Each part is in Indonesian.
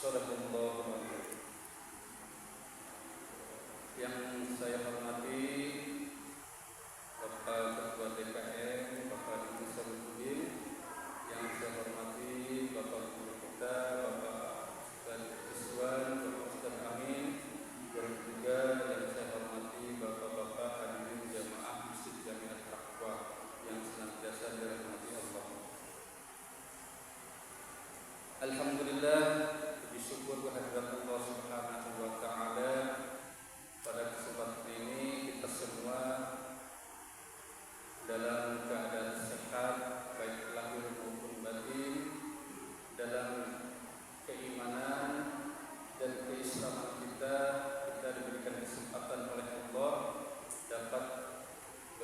Shadaqallahu alaihi. Yang saya hormati Bapak Ketua DKM, Bapak Didi Sarudin, yang saya hormati Bapak Guru kita, Bapak Ustaz Iswan, Bapak Ustaz Amin, dan juga yang saya hormati Bapak-bapak hadirin jamaah Masjid Jamiat Taqwa yang senantiasa dirahmati Allah. Alhamdulillah, puji syukur kehadirat Allah Subhanahu wa taala. Pada kesempatan ini kita semua dalam keadaan sehat baik lahir maupun batin, dalam keimanan dan keislaman kita diberikan kesempatan oleh Allah dapat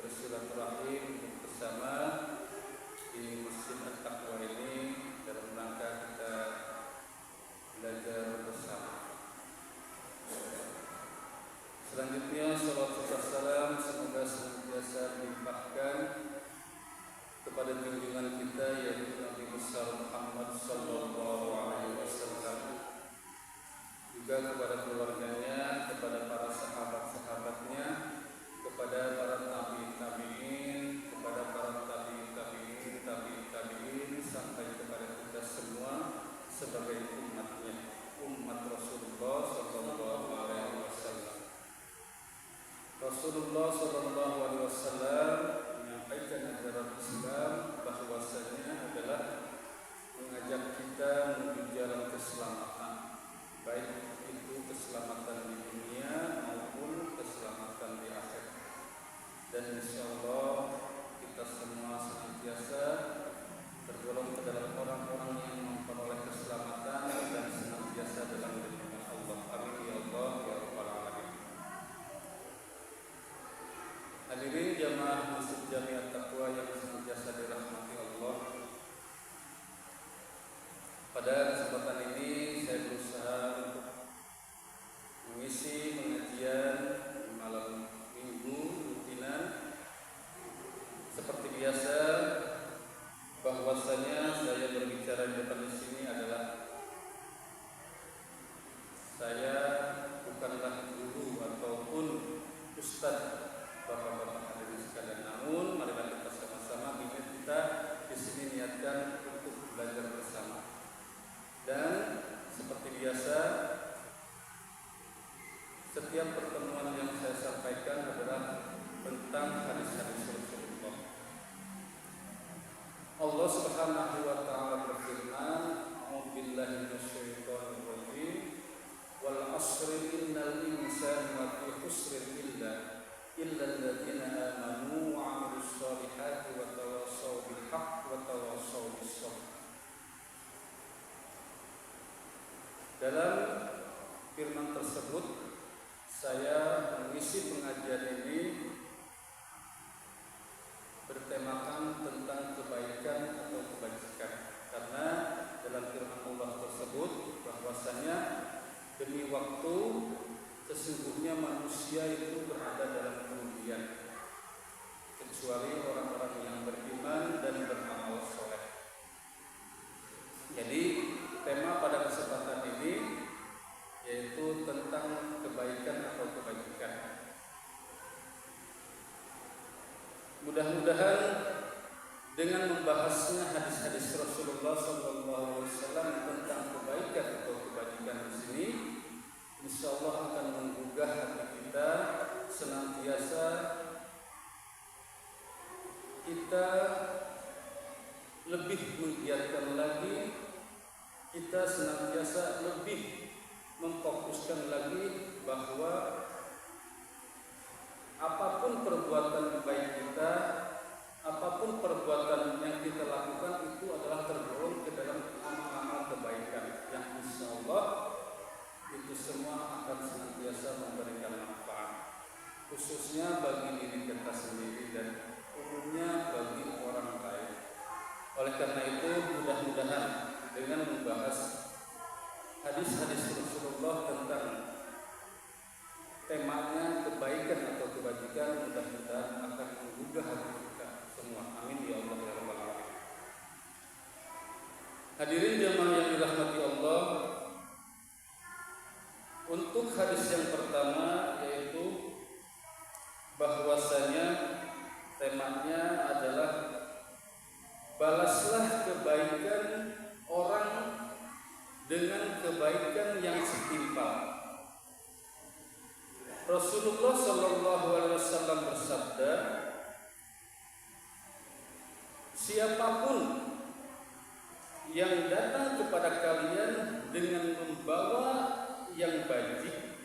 bersilaturahim bersama di Masjid At-Taqwa ini dalam rangka kita belajar bersama. Selanjutnya salawat serta salam semoga senantiasa dilimpahkan kepada junjungan kita yaitu Nabi besar Muhammad sallallahu alaihi wasallam, juga kepada keluarganya, kepada para sahabat-sahabatnya, kepada para tabi'in, kepada para tabi'in sampai kepada kita semua sebagai umatnya, umat Rasulullah sallallahu alaihi wasallam. Rasulullah sallallahu alaihi wasallam menyampaikan ajaran Islam bahwasanya adalah mengajak kita menuju jalan keselamatan, baik itu keselamatan di dunia maupun keselamatan di akhirat. Dan insyaallah kita semua senantiasa tergolong ke dalam orang-orang yang memperoleh keselamatan dan senantiasa dalam lindungan Allah. Amin ya Allah ya rabbal alamin. Hadirin jamaah Masjid Jamiat Taqwa yang senantiasa dirahmati Allah. Pada kesempatan ini saya berusaha untuk mengisi pengajian malam minggu rutinan seperti biasa, bahwasanya saya berbicara di depan di sini adalah saya bukanlah guru ataupun ustaz bapak-bapak hadirin sekalian, namun marilah kita sama-sama bimbing kita di sini niatkan untuk belajar bersama. Dan seperti biasa, setiap pertemuan yang saya sampaikan adalah tentang hadis-hadis Rasulullah. Allah Subhanahu wa taala berfirman, "A'udzubillahi minasyaitonir rajim. Wal 'ashri innal insana lafi khusrin illa alladziina aamanu wa 'amilus shaalihati wa tawassaw bil haqq wa tawassaw bis sabr." Dalam firman tersebut saya mengisi pengajian ini bertemakan tentang kebaikan atau kebajikan, karena dalam firman Allah tersebut bahwasanya demi waktu sesungguhnya manusia itu berada dalam kerugian kecuali orang-orang yang beriman dan beramal soleh. Jadi tema pada kesempatan ini yaitu tentang kebaikan atau kebajikan. Mudah-mudahan dengan membahasnya hadis-hadis Rasulullah SAW tentang kebaikan atau kebajikan di sini, insya Allah akan menggugah hati kita senantiasa kita lebih menggiatkan lagi, kita senantiasa lebih memfokuskan lagi bahwa apapun perbuatan baik kita, apapun perbuatan yang kita lakukan itu adalah tergolong ke dalam amal-amal kebaikan yang insya Allah itu semua akan senantiasa memberikan manfaat, khususnya bagi diri kita sendiri dan umumnya bagi orang lain. Oleh karena itu mudah-mudahan dengan membahas hadis-hadis Rasulullah tentang temanya kebaikan atau kebajikan, mudah-mudahan akan menggugah hati kita semua. Amin ya Allah ya rabbal alamin. Hadirin jamaah yang dirahmati Allah, Untuk hadis yang pertama, yaitu bahwasanya temanya adalah balaslah kebaikan orang dengan kebaikan yang setimpal. Rasulullah Shallallahu Alaihi Wasallam bersabda, siapapun yang datang kepada kalian dengan membawa yang bajik,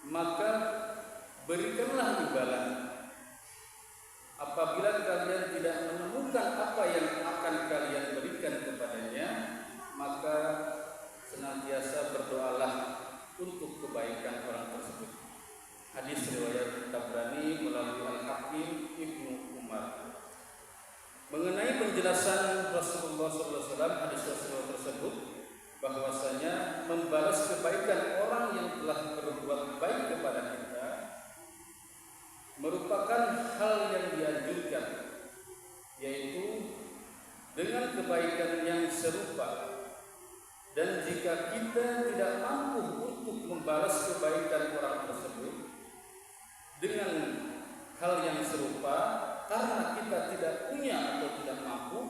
maka berikanlah imbalan. Apabila kalian tidak menemukan apa yang akan kalian berikan kepadanya, maka senantiasa berdoalah untuk kebaikan orang tersebut. Hadis riwayat Tabrani melalui Al-Hakim Ibnu Umar. Mengenai penjelasan Rasulullah SAW, hadis Rasulullah tersebut, bahwasanya membalas kebaikan orang yang telah berbuat baik kepada kita merupakan hal yang dianjurkan, yaitu dengan kebaikan yang serupa. Dan jika kita tidak mampu untuk membalas kebaikan orang tersebut dengan hal yang serupa karena kita tidak punya atau tidak mampu,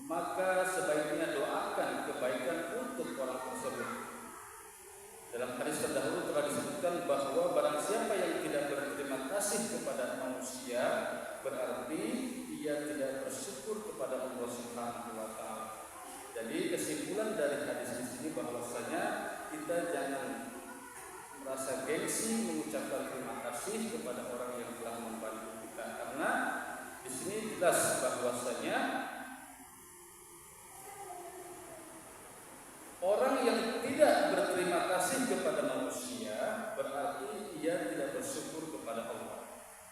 maka sebaiknya doakan kebaikan untuk orang tersebut. Dalam hadis terdahulu telah disebutkan bahwa barang siapa yang tidak berterima kasih kepada manusia, berarti ia tidak bersyukur kepada Allah Subhanahu wa Ta'ala. Jadi kesimpulan dari hadis di sini bahwasanya kita jangan merasa gengsi mengucapkan terima kasih kepada orang yang telah membantu kita, karena di sini jelas bahwasanya orang yang tidak berterima kasih kepada manusia berarti ia tidak bersyukur kepada Allah.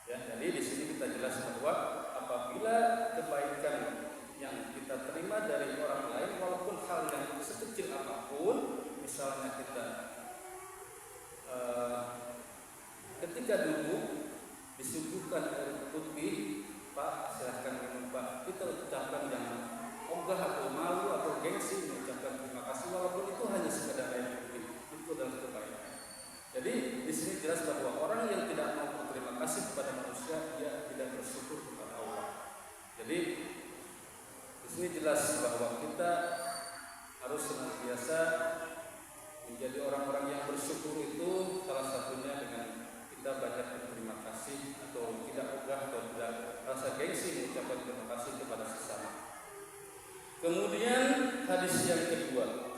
Ya, jadi di sini kita jelas bahwa apabila kebaikan yang kita terima dari orang lain, walaupun hal yang sekecil apapun, misalnya kita ketika duduk disuguhkan air putih, Pak silahkan minum Pak, kita ucapkan jangan ogah atau malu atau gengsi mengucapkan terima kasih, walaupun itu hanya sekedar air putih, itu adalah kebaikan. Jadi di sini jelas bahwa orang yang tidak mau berterima kasih kepada manusia, dia tidak bersyukur kepada Allah. Jadi di sini jelas bahwa kita harus senantiasa menjadi orang-orang yang bersyukur, itu salah satunya dengan kita banyak berterima kasih atau tidak ogah atau tidak rasa gengsi mengucapkan terima kasih kepada sesama. Kemudian hadis yang kedua,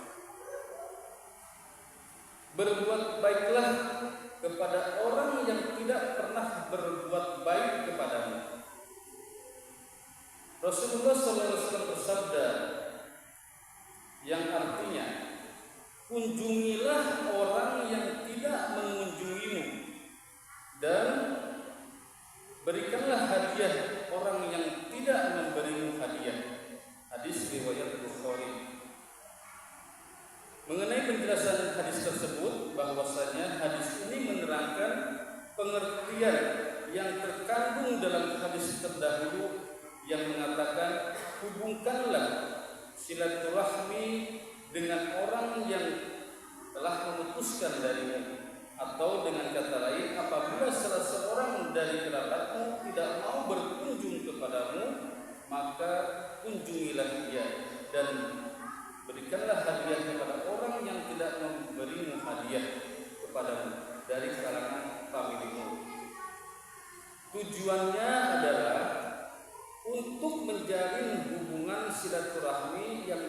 berbuat baiklah kepada orang yang tidak pernah berbuat baik kepadamu. Rasulullah SAW bersabda yang artinya, kunjungilah orang yang tidak mengunjungimu dan berikanlah hadiah orang yang tidak memberimu hadiah. Hadis riwayat Bukhari. Mengenai penjelasan hadis tersebut, bahwasanya hadis ini menerangkan pengertian yang terkandung dalam hadis terdahulu yang mengatakan hubungkanlah silaturahmi dengan orang yang telah memutuskan darimu, atau dengan kata lain, apabila salah seorang dari kerabatmu tidak mau berkunjung kepadamu, maka kunjungilah dia dan berikanlah hadiah kepada orang yang tidak memberimu hadiah kepadamu dari kalangan familimu. Tujuannya adalah untuk menjalin hubungan silaturahmi yang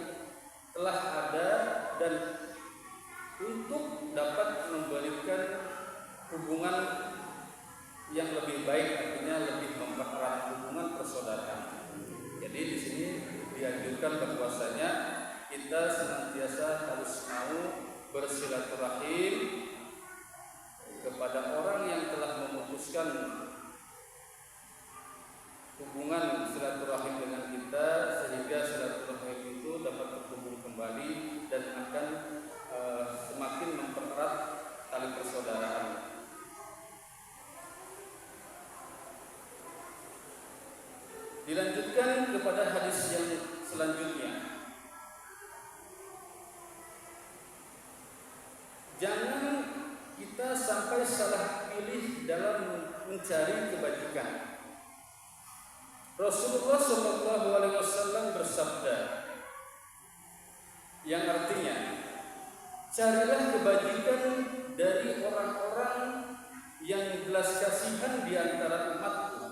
telah ada dan untuk dapat memberikan hubungan yang lebih baik, artinya lebih mempererat hubungan persaudaraan. Jadi di sini dianjurkan bahwasanya kita senantiasa harus mau bersilaturahim kepada orang yang telah memutuskan hubungan silaturahim dengan kita, sehingga silaturahim itu dapat terhubung kembali dan akan semakin mempererat tali persaudaraan. Dilanjutkan kepada hadis yang selanjutnya. Jangan kita dalam mencari kebajikan. Rasulullah SAW bersabda, yang artinya, carilah kebajikan dari orang-orang yang belas kasihan di antara umatku.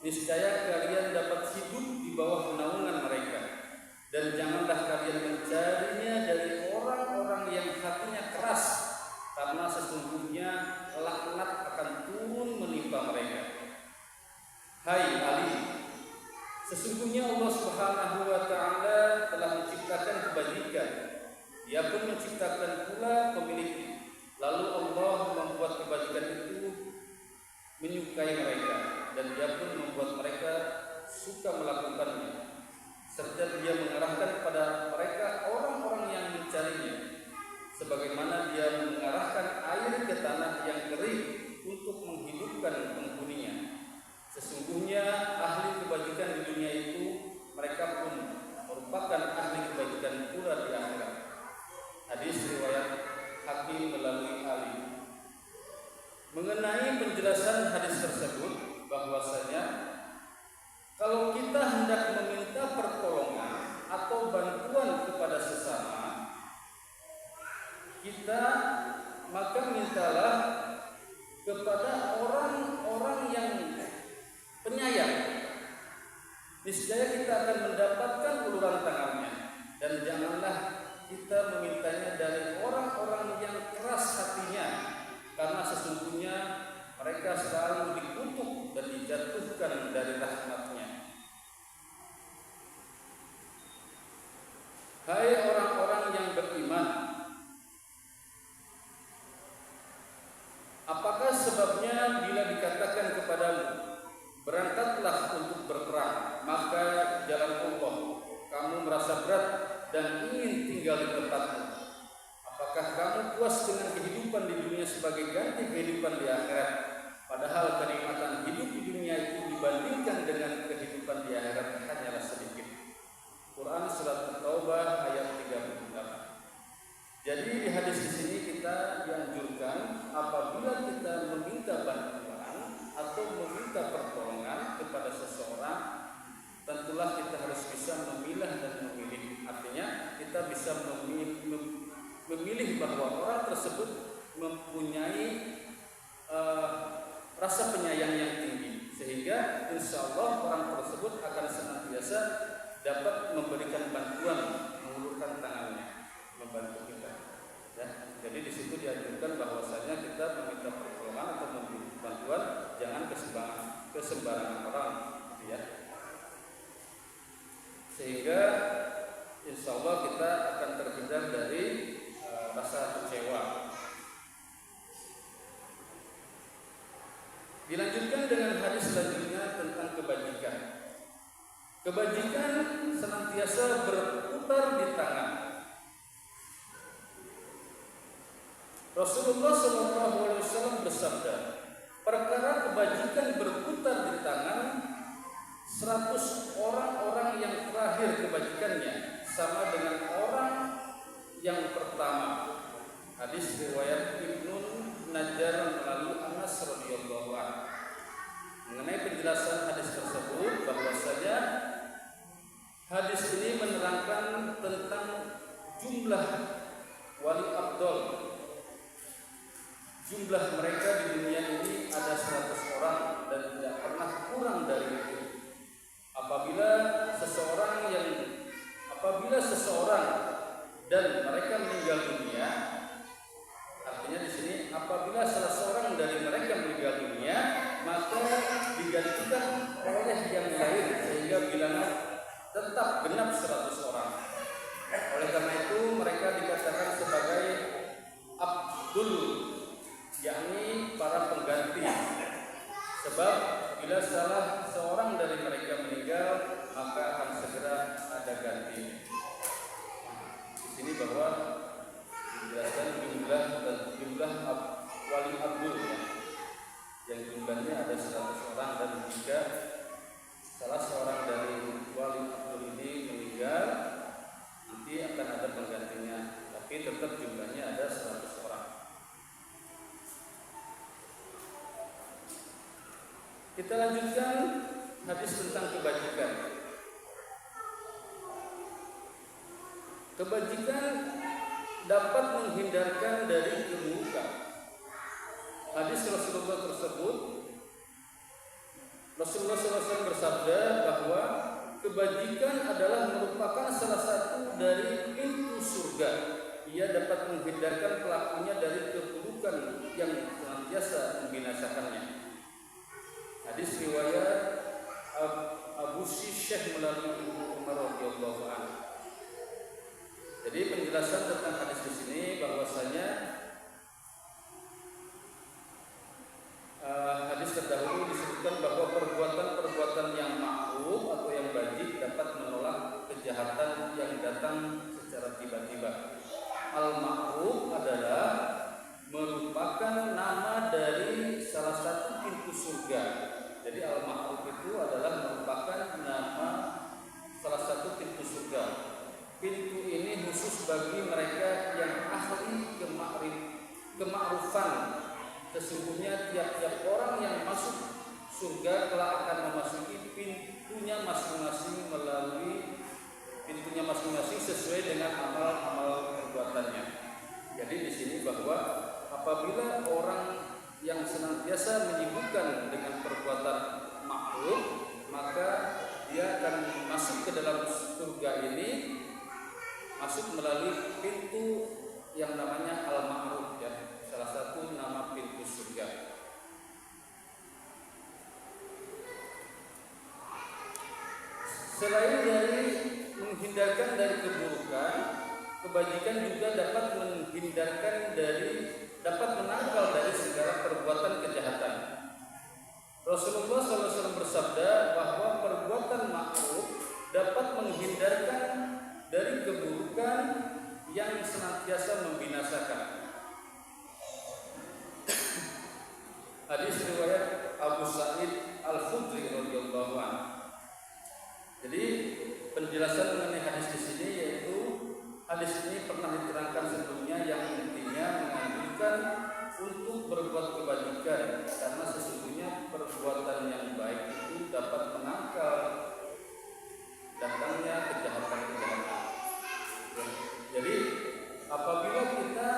Niscaya kalian dapat hidup di bawah naungan mereka, dan janganlah kalian mencarinya dari orang-orang yang hatinya keras, karena sesungguhnya laknat akan turun menimpa mereka. Hai Ali, sesungguhnya Allah Subhanahu wa Ta'ala telah menciptakan kebajikan. Dia pun menciptakan pula pemiliknya. Lalu Allah membuat kebajikan itu menyukai mereka, dan Dia pun membuat mereka suka melakukannya, serta Dia mengarahkan kepada mereka orang-orang yang mencarinya, sebagaimana Dia mengarahkan air ke tanah yang kering untuk menghidupkan penghuninya. Sesungguhnya ahli kebajikan di dunia itu, mereka pun merupakan ahli kebajikan pula di akhirat. Hadis riwayat Hakim melalui Ali. Mengenai penjelasan hadis tersebut, bahwasanya kalau kita hendak meminta pertolongan atau bantuan kepada sesama kita, maka mintalah kepada orang-orang yang penyayang. Niscaya kita akan mendapatkan uluran tangannya, dan janganlah kita memintanya dari orang-orang yang keras hatinya, karena sesungguhnya mereka selalu dikutuk dan dijatuhkan dari rahmatnya. Hai orang-orang yang beriman, apakah sebabnya bila dikatakan kepadamu, berangkatlah untuk berperang, maka jalan Allah kamu merasa berat dan ingin tinggal di tempatmu? Apakah kamu puas dengan kehidupan di dunia sebagai ganti kehidupan di akhirat? Padahal kenikmatan hidup di dunia itu dibandingkan dengan kehidupan di akhirat hanyalah sedikit. Quran surat At-Taubah ayat 38. Jadi di hadis di sini kita dianjurkan apabila kita meminta bantuan atau meminta pertolongan kepada seseorang, tentulah kita harus bisa memilah dan memilih. Artinya kita bisa memilih bahwa orang tersebut mempunyai rasa penyayang yang tinggi, sehingga insya Allah orang tersebut akan senantiasa dapat memberikan bantuan, mengulurkan tangannya, membantu kita. Ya, jadi di situ dianjurkan bahwasanya kita meminta pertolongan atau meminta bantuan jangan ke sembarangan orang, ya. Sehingga insya Allah kita akan terhindar dari rasa kecewa. Dilanjutkan dengan hadis selanjutnya tentang kebajikan. Kebajikan senantiasa berputar di tangan. Rasulullah SAW bersabda, perkara kebajikan berputar di tangan 100 orang-orang yang terakhir kebajikannya sama dengan orang yang pertama. Hadis riwayat Ibnu Najjar melalui Anas radhiyallahu anhu. Mengenai penjelasan hadis tersebut, bahwasanya hadis ini menerangkan tentang jumlah wali abdal. Jumlah mereka di dunia ini ada 100 orang dan tidak pernah kurang dari itu. Apabila seseorang dan mereka meninggal dunia, artinya di sini apabila salah seorang dari mereka meninggal dunia, maka digantikan oleh yang lain sehingga bilangan tetap genap 100 orang. Oleh karena itu mereka dikatakan sebagai abdul, yakni para pengganti. Sebab bila salah seorang dari mereka meninggal, maka akan segera ada ganti. Di sini bahwa Kita lanjutkan hadis tentang kebajikan. Kebajikan dapat menghindarkan dari keburukan. Hadis Rasulullah tersebut, Rasulullah SAW bersabda bahwa kebajikan adalah merupakan salah satu dari pintu surga. Ia dapat menghindarkan pelakunya dari keburukan yang senantiasa membinasakannya. Hadis riwayat Abu Syekh melalui Ibnu Umar radhiyallahu anhu. Jadi penjelasan tentang hadis di sini bahwasanya hadis terdahulu disebutkan bahwa perbuatan-perbuatan yang ma'ruf atau yang baik dapat menolak kejahatan yang datang secara tiba-tiba. Al-ma'ruf adalah merupakan nama dari salah satu pintu surga. Jadi al-ma'ruf itu adalah merupakan nama salah satu pintu surga. Pintu ini khusus bagi mereka yang ahli kema'rufan. Sesungguhnya tiap-tiap orang yang masuk surga kelak akan memasuki pintunya masing-masing sesuai dengan amal-amal perbuatannya. Jadi di sini bahwa apabila orang yang senantiasa menyibukkan dengan perbuatan ma'ruf, maka dia akan masuk ke dalam surga ini, masuk melalui pintu yang namanya al-ma'ruf, ya, salah satu nama pintu surga. Selain dari menghindarkan dari keburukan, kebajikan juga dapat menangkal dari segala perbuatan kejahatan. Rasulullah SAW bersabda bahwa perbuatan ma'ruf dapat menghindarkan dari keburukan yang senantiasa membinasakan. Hadis riwayat Abu Sa'id Al-Khudri radhiyallahu anhu. Jadi penjelasan mengenai hadis di sini yaitu hadis ini pernah diterangkan sebelumnya yang intinya menganjurkan untuk berbuat kebajikan karena sesungguhnya perbuatan yang baik itu dapat menangkal datangnya kejahatan-kejahatan. Jadi apabila kita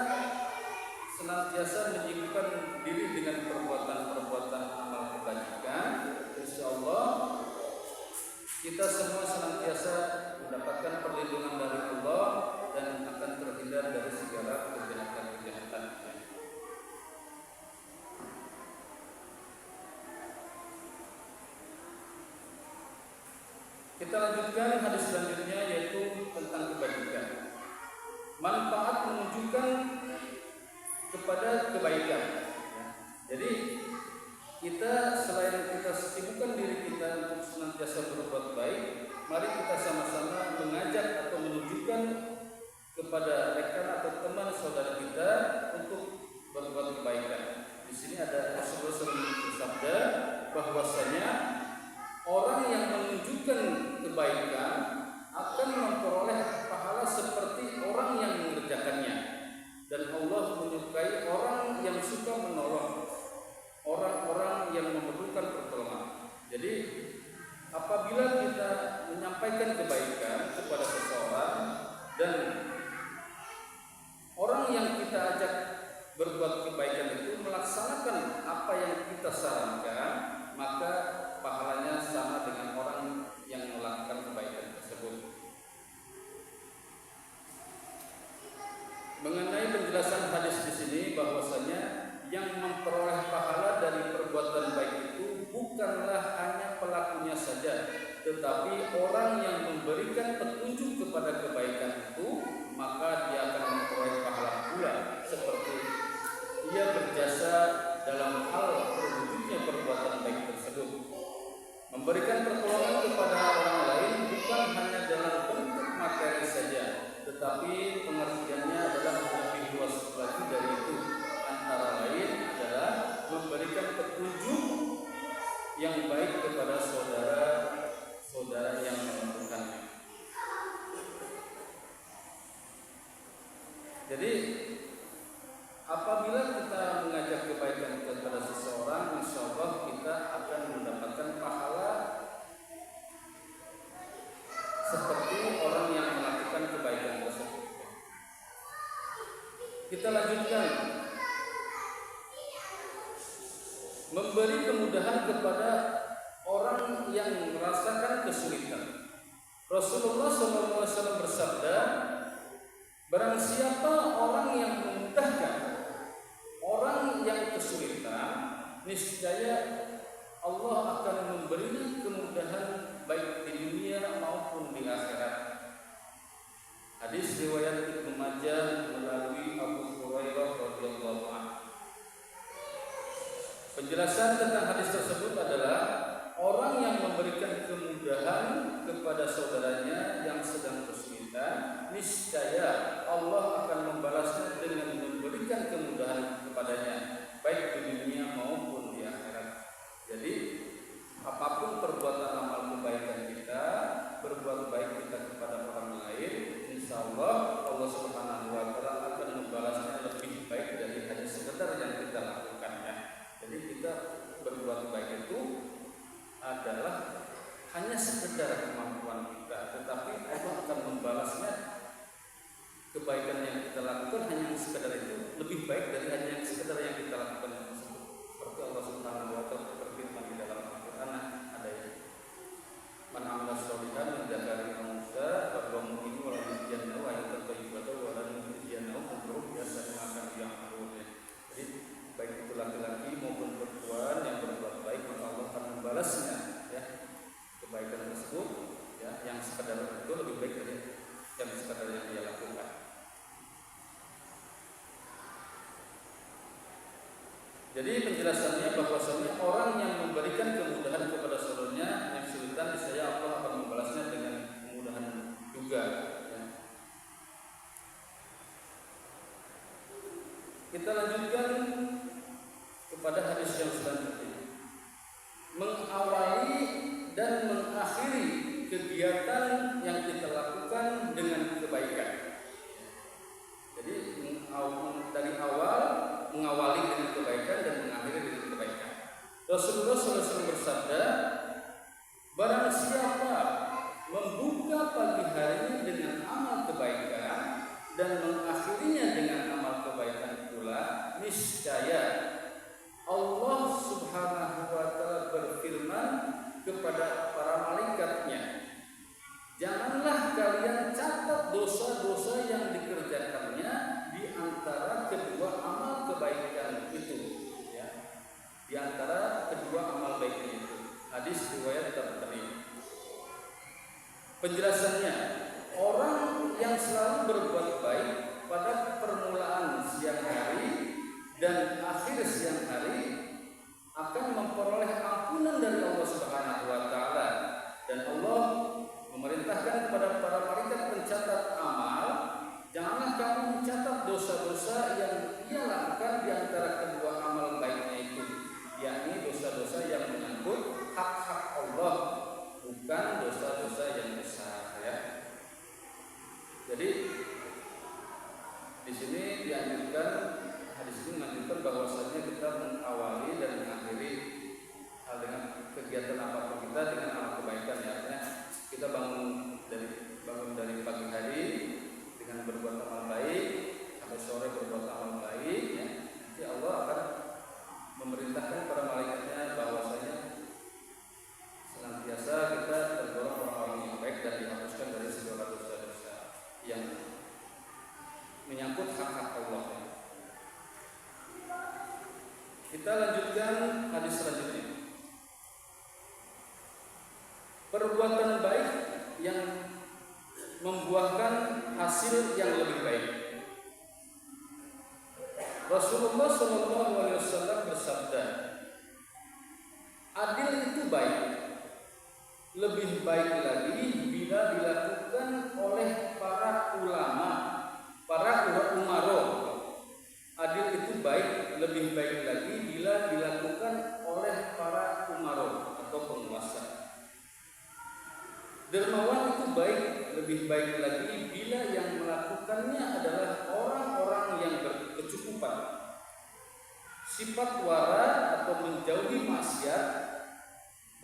senantiasa menyibukkan diri dengan perbuatan-perbuatan amal kebajikan, insyaallah kita semua senantiasa mendapatkan perlindungan dari Allah dan akan terhindar dari segala kejahatan-kejahatan. Kita lanjutkan hadis selanjutnya yaitu tentang kebajikan. Manfaat menunjukkan kepada kebaikan. Jadi kita selain kita sibukkan diri kita untuk senantiasa berbuat baik, mari kita sama-sama mengajak atau menunjukkan kepada rekan atau teman saudara kita untuk berbuat kebaikan. Di sini ada Rasulullah SAW bersabda bahwasanya orang yang menunjukkan kebaikan akan memperoleh pahala seperti orang yang mengerjakannya, dan Allah menyukai orang yang suka menolong orang-orang yang memerlukan pertolongan. Jadi apabila kita menyampaikan kebaikan kepada seseorang dan orang yang kita ajak berbuat kebaikan itu melaksanakan apa yang kita sarankan, maka pahalanya sama dengan orang yang melakukan kebaikan tersebut. Mengenai penjelasan hadis di sini bahwasanya yang memperoleh pahala dari perbuatan baik itu bukanlah hanya pelakunya saja, tetapi orang yang memberikan petunjuk kepada kebaikan itu, maka dia akan memperoleh pahala pula, seperti ia berjasa dalam hal terwujudnya perbuatan baik tersebut. Memberikan pertolongan kepada orang lain bukan hanya dalam bentuk materi saja, tetapi pengertiannya adalah lebih luas lagi dari itu. Antara lain adalah memberikan petunjuk yang baik kepada saudara-saudara yang membutuhkannya. lanjutkan, memberi kemudahan kepada orang yang merasakan kesulitan. Rasulullah SAW bersabda, barang siapa orang yang memudahkan orang yang kesulitan, niscaya Allah akan memberinya kemudahan baik di dunia maupun di akhirat. Hadis riwayat Ibnu Majah melalui Abu Hurairah radhiyallahu anhu. Penjelasan tentang hadis tersebut adalah orang yang memberikan kemudahan kepada saudaranya yang sedang kesulitan, niscaya Allah akan membalasnya dengan memberikan kemudahan kepadanya baik di dunia maupun di akhirat. Jadi apapun perbuatan amal kebaikan kita, berbuat baik kita kepada orang lain, insya Allah Allah Subhanahu wa Ta'ala akan membalasnya lebih baik dari hanya sekedar yang kita lakukan, ya. Jadi kita berbuat baik itu adalah hanya sekedar kemampuan kita, tetapi Allah akan membalasnya kebaikan yang kita lakukan hanya sekedar itu lebih baik dari hanya sekedar yang kita lakukan tersebut. Seperti Allah Subhanahu wa Ta'ala berfirman di dalam Al-Qur'an, ada yang man amila sholihan min dzakarin aw unsa wa huwa mu'minun wa lam yaj'alhu ayatan thayyibatan wa lam yaj'alhu kufran biasa akan ya'malun. Jadi baik itu laki-laki maupun perempuan yang berbuat baik, maka Allah akan membalasnya, ya, kebaikan tersebut, ya, yang sekadar itu lebih baik dari yang sekadar yang dia lakukan. Jadi penjelasannya bahwasanya orang yang memberikan kemudahan kepada saudaranya yang kesulitan, niscaya Allah akan membalasnya dengan kemudahan juga, ya. Kita lanjutkan kepada hadis yang selanjutnya. Mengawali dan mengakhiri kegiatan yang kita lakukan dengan kebaikan. Jadi dari awal mengawali dengan kebaikan dan mengakhiri dengan kebaikan. Rasulullah SAW bersabda, barang siapa membuka pagi hari dengan amal kebaikan dan mengakhirinya dengan amal kebaikan pula, niscaya Allah Subhanahu wa Ta'ala berfirman kepada para malaikatnya, janganlah kalian catat dosa-dosa yang dikerjakannya di antara kedua amal kebaikan itu, ya, di antara kedua amal baiknya itu. Hadis riwayat Tirmidzi. Penjelasannya, orang yang selalu berbuat baik pada permulaan siang hari dan akhir siang hari akan memperoleh ampunan dari Allah Subhanahu wa Ta'ala, dan Allah memerintahkan kepada para malaikat pencatat amal, janganlah kamu mencatat dosa-dosa yang ia lakukan di antara kedua amal baiknya itu, yakni dosa-dosa yang menyangkut hak-hak Allah, bukan dosa-dosa yang besar, ya. Jadi di sini dianjurkan, hadis ini menunjukkan bahwasanya kita mengawali dan mengakhiri hal dengan kegiatan apapun kita dengan amal kebaikan, ya. Artinya kita bangun dari pagi hari dengan berbuat amal baik sampai sore berbuat amal baik, ya. Nanti Allah akan memerintahkan para malaikatnya bahwasanya senantiasa kita tergolong orang-orang yang baik dan dihapuskan dari segala dosa-dosa yang menyangkut hak-hak Allah. Kita lanjutkan hadis selanjutnya. Perbuatan baik yang membuahkan hasil yang lebih baik. Rasulullah SAW bersabda, adil itu baik, lebih baik lagi bila dilakukan oleh para ulama, para umaro. Adil itu baik, lebih baik lagi bila dilakukan oleh para umaro atau penguasa. Dermawan itu baik, lebih baik lagi bila yang melakukannya adalah orang-orang yang berkecukupan. Sifat wara atau menjauhi maksiat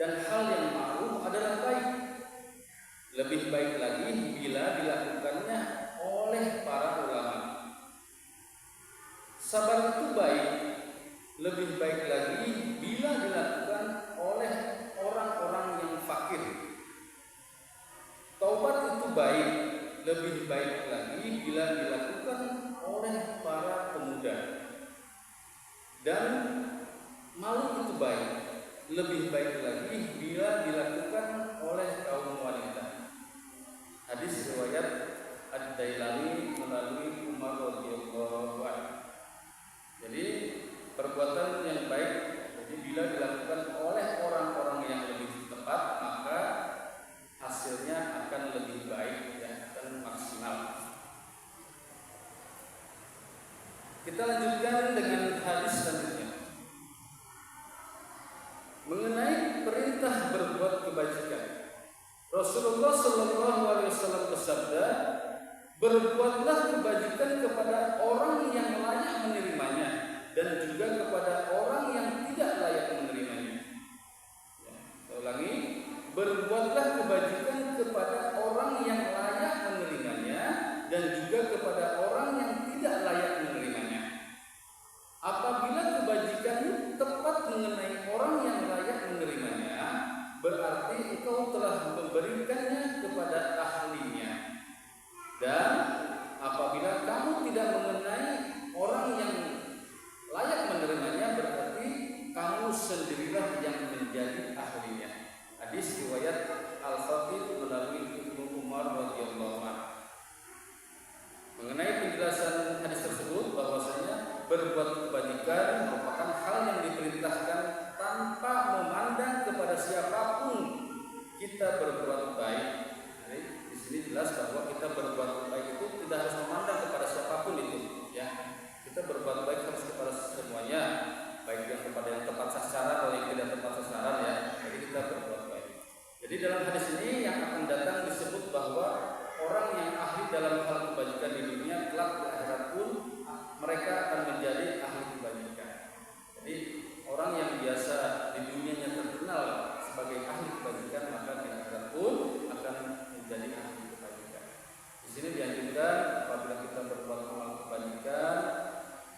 dan hal yang ma'ruf adalah baik. Lebih baik lagi bila dilakukannya oleh para ulama. Sabar itu baik, lebih baik lagi bila dilakukan oleh orang-orang yang fakir. Taubat itu baik, lebih baik lagi bila dilakukan oleh para pemuda. Dan malu itu baik, lebih baik lagi bila dilakukan oleh kaum wanita. Hadis riwayat Ad-Dailami melalui Umar radhiyallahu anhu. Jadi perbuatan yang baik, jadi bila dilakukan oleh orang-orang yang lebih tepat, maka hasilnya akan lebih baik dan akan maksimal. Kita lanjutkan dengan hadis selanjutnya. Mengenai perintah berbuat kebajikan, Rasulullah SAW bersabda, berbuatlah kebajikan kepada orang yang layak menerimanya dan juga kepada orang yang tidak layak menerimanya. Saya ulangi, berbuatlah kebajikan kepada orang yang layak menerimanya dan juga kepada orang yang tidak layak menerimanya. Apabila kebajikan tepat mengenai orang yang layak menerimanya, berarti engkau telah memberikannya kepada ahlinya. Dan apabila kamu tidak mengenai orang yang layak menerimanya, berarti kamu sendirilah yang menjadi ahlinya. Hadis riwayat Al-Khatib melalui Ibnu Umar radhiyallahu anhu. Mengenai penjelasan hadis tersebut, bahwasanya berbuat kebajikan merupakan hal yang diperintahkan tanpa memandang kepada siapapun kita berbuat baik. Jadi di sini jelas bahwa kita berbuat baik itu tidak harus memandang kepada siapapun itu, ya. Kita berbuat baik harus kepada semuanya, baik yang kepada yang tepat sasaran atau yang tidak tepat sasaran, ya. Jadi kita berbuat baik. Jadi dalam hadis ini yang akan datang disebut bahwa orang yang ahli dalam hal kebajikan di dunia, kelak di akhirat pun mereka akan menjadi ahli kebajikan. Jadi orang yang biasa di dunianya terkenal sebagai ahli kebajikan, maka di akhirat pun akan menjadi ahli kebajikan. Di sini dianjurkan apabila kita berbuat amal kebajikan,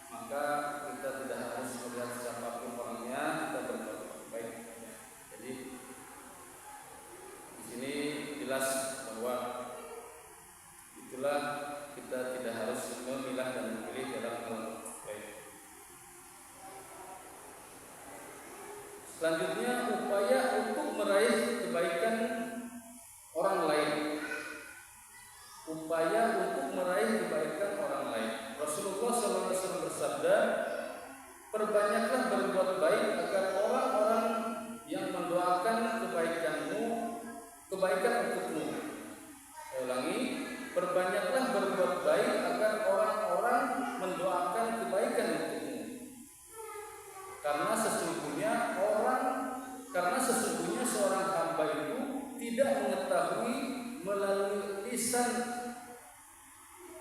maka kita tidak harus melihat siapapun orangnya, kita berbuat baik. Jadi di sini jelas bahwa itulah kita tidak harus memilah dan memilih dalam hal baik. Selanjutnya, upaya untuk meraih kebaikan orang lain. Upaya untuk meraih kebaikan orang lain. Rasulullah SAW bersabda, perbanyaklah berbuat baik agar orang-orang yang mendoakan kebaikan untukmu. Saya ulangi, perbanyaklah berbuat baik agar orang-orang mendoakan kebaikan untukmu. Karena sesungguhnya seorang hamba itu tidak mengetahui melalui lisan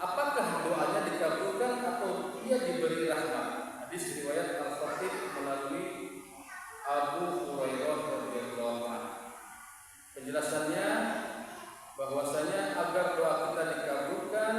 apakah doanya dikabulkan atau ia diberi rahmat. Hadis riwayat Al-Khatib melalui Abu Hurairah radhiyallahu anhu. Penjelasannya bahwasanya agar doa kita dikabulkan,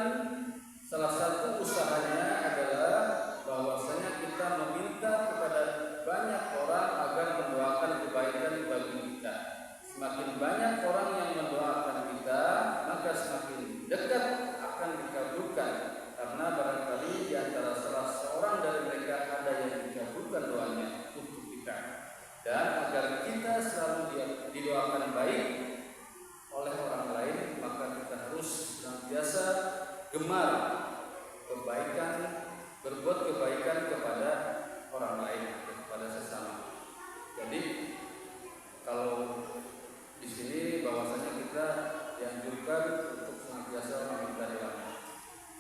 salah satu usahanya adalah bahwasanya kita meminta kepada banyak orang agar mendoakan kebaikan bagi kita. Semakin banyak orang yang mendoakan kita, maka semakin dekat akan dikabulkan. Karena barangkali di antara salah seorang dari mereka ada yang dikabulkan doanya untuk kita. Dan agar kita selalu didoakan baik oleh orang lain, maka kita harus senantiasa gemar berbuat kebaikan kepada orang lain, kepada sesama. Jadi kalau di sini bahwasanya kita dianjurkan untuk senantiasa meminta doa.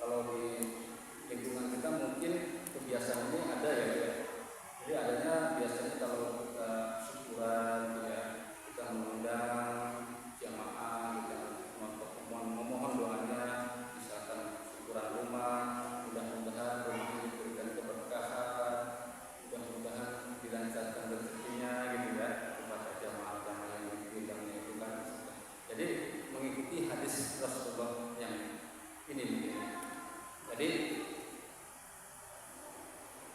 Kalau di lingkungan kita mungkin kebiasaan ini ada, ya. Jadi adanya biasanya kalau kita syukuran, ya, kita mengundang jamaah, kita memohon doanya, misalkan syukuran rumah, mudah-mudahan rumah ini diberikan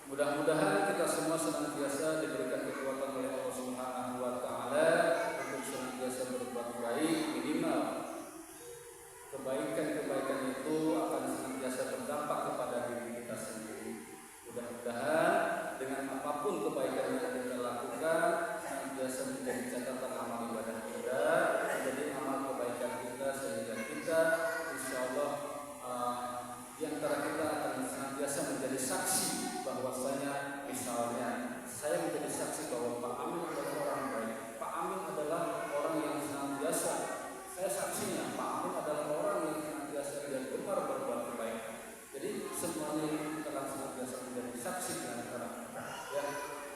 Mudah-mudahan kita semua senantiasa diberikan kekuatan oleh Allah Subhanahu wa taala untuk senantiasa berbuat baik. Minimal kebaikan-kebaikan itu akan senantiasa berdampak kepada diri kita sendiri. Mudah-mudahan dengan apapun kebaikan yang kita lakukan senantiasa menjadi catatan amal ibadah kita, menjadi amal kebaikan kita, sehingga kita insyaallah di antara kita akan senantiasa menjadi saksi bahwasanya misalnya saya menjadi saksi bahwa Pak Amin adalah orang baik. Pak Amin adalah orang yang senantiasa, saya saksinya Pak Amin adalah orang yang senantiasa dan gemar berbuat kebaikan. Jadi semuanya ini kita akan senantiasa menjadi saksi di antara kita. Ya,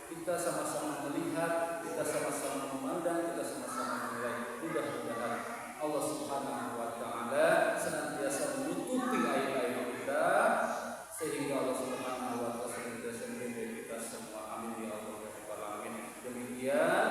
kita sama-sama melihat, kita sama-sama memandang, kita sama-sama menilai. Mudah-mudahan Allah Subhanahu wa taala senantiasa menutupi aib-aib kita sehingga Allah Subhanahu wa taala senantiasa melindungi kita semua. Amin ya Allah ya rabbal alamin. Demikian